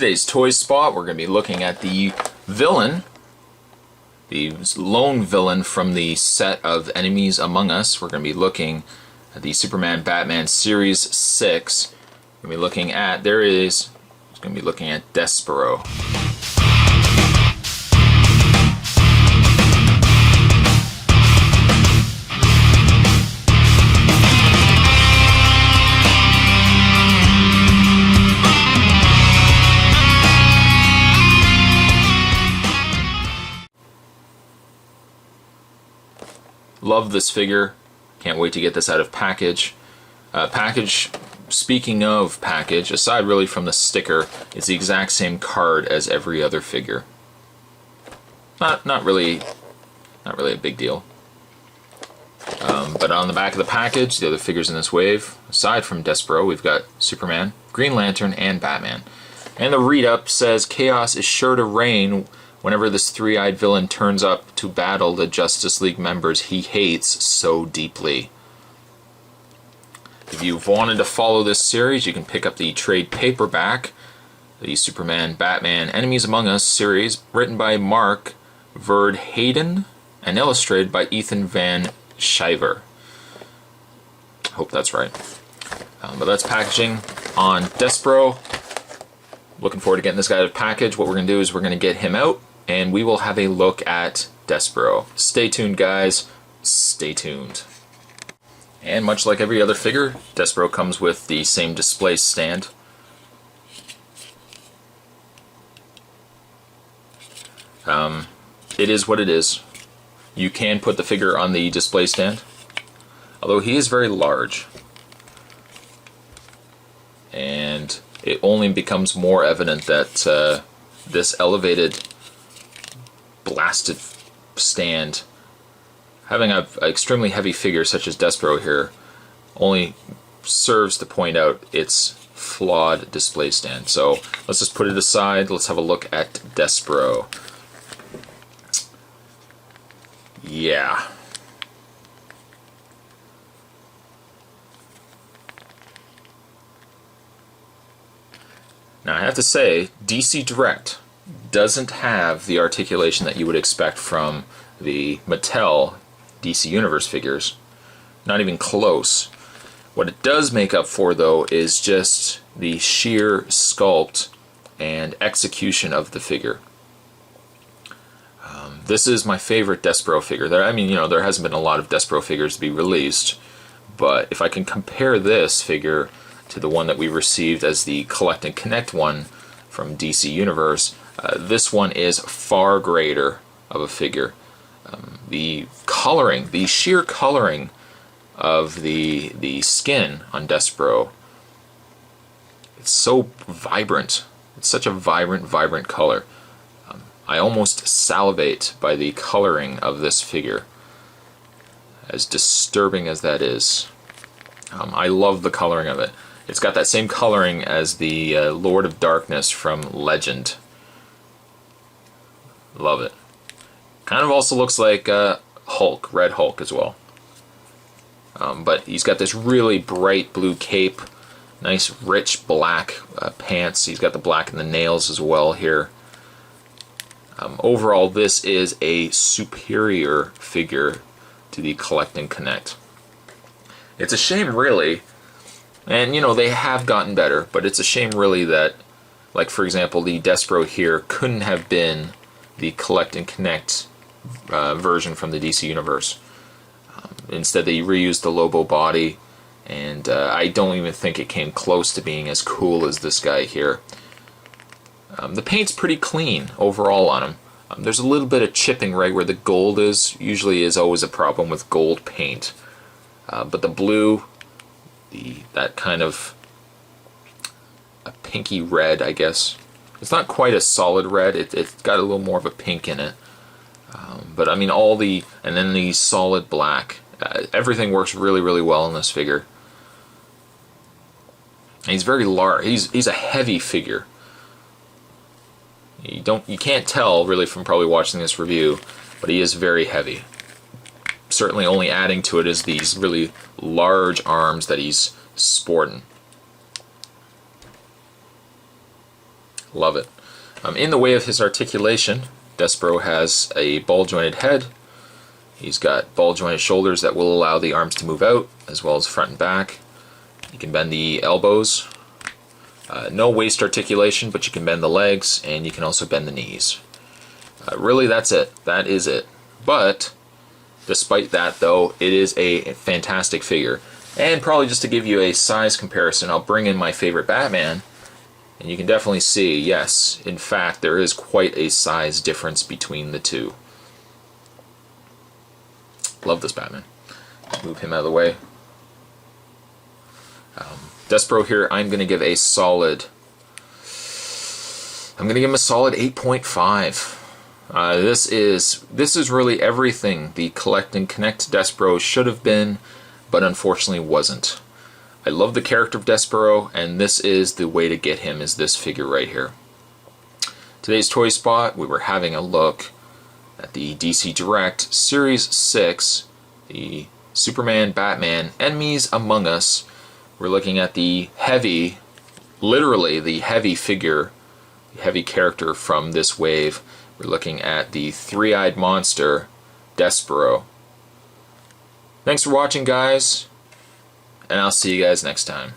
today's toy spot, we're going to be looking at the villain, the lone villain from the set of Enemies Among Us. We're going to be looking at the Superman Batman Series 6. We're going to be looking at, Despero. Love this figure. Can't wait to get this out of package. Speaking of package, aside really from the sticker, it's the exact same card as every other figure. Not really a big deal. But on the back of the package, the other figures in this wave, aside from Despero, we've got Superman, Green Lantern, and Batman. And the read-up says, "Chaos is sure to reign whenever this three-eyed villain turns up to battle the Justice League members he hates so deeply." If you've wanted to follow this series, you can pick up the trade paperback, the Superman Batman Enemies Among Us series, written by Mark Verdheyden and illustrated by Ethan Van Sciver. Hope that's right. But that's packaging on Despero. Looking forward to getting this guy out of package. What we're going to do is we're going to get him out, and we will have a look at Despero. Stay tuned, guys. Stay tuned. And much like every other figure, Despero comes with the same display stand. It is what it is. You can put the figure on the display stand, although he is very large. And it only becomes more evident that this elevated, blasted stand, having an extremely heavy figure such as Despero here, only serves to point out its flawed display stand. So let's just put it aside. Let's have a look at Despero. Yeah. Now I have to say, DC Direct doesn't have the articulation that you would expect from the Mattel DC Universe figures. Not even close. What it does make up for, though, is just the sheer sculpt and execution of the figure. This is my favorite Despero figure. There hasn't been a lot of Despero figures to be released, but if I can compare this figure to the one that we received as the Collect and Connect one from DC Universe, this one is far greater of a figure. The coloring, the sheer coloring of the skin on Despero, it's so vibrant. It's such a vibrant color. I almost salivate by the coloring of this figure, as disturbing as that is. I love the coloring of it. It's got that same coloring as the Lord of Darkness from Legend. Love it. Kind of also looks like Hulk, Red Hulk as well. But he's got this really bright blue cape, nice rich black pants. He's got the black in the nails as well here. Overall, this is a superior figure to the Collect and Connect. It's a shame, really, and they have gotten better, but it's a shame really that, like for example, the Despero here couldn't have been the Collect and Connect version from the DC Universe. Instead, they reused the Lobo body, and I don't even think it came close to being as cool as this guy here. The paint's pretty clean overall on him. There's a little bit of chipping right where the gold is. Usually is always a problem with gold paint. But the blue, that kind of a pinky red, I guess. It's not quite a solid red. It's got a little more of a pink in it. But I mean, and then the solid black. Everything works really well in this figure. And he's very large. He's a heavy figure. You can't tell really from probably watching this review, but he is very heavy. Certainly only adding to it is these really large arms that he's sporting. Love it. In the way of his articulation, Despero has a ball-jointed head. He's got ball-jointed shoulders that will allow the arms to move out, as well as front and back. You can bend the elbows. No waist articulation, but you can bend the legs, and you can also bend the knees. Really, that's it. That is it. But, despite that, though, it is a fantastic figure. And probably just to give you a size comparison, I'll bring in my favorite Batman. And you can definitely see, yes, in fact, there is quite a size difference between the two. Love this Batman. Move him out of the way. Despero here, I'm going to give a solid... I'm going to give him a solid 8.5. This is really everything the Collect and Connect Despero should have been, but unfortunately wasn't. I love the character of Despero, and this is the way to get him, is this figure right here. Today's Toy Spot, we were having a look at the DC Direct Series 6, the Superman, Batman, Enemies Among Us. We're looking at the heavy, literally the heavy figure, the heavy character from this wave. We're looking at the three-eyed monster, Despero. Thanks for watching, guys. And I'll see you guys next time.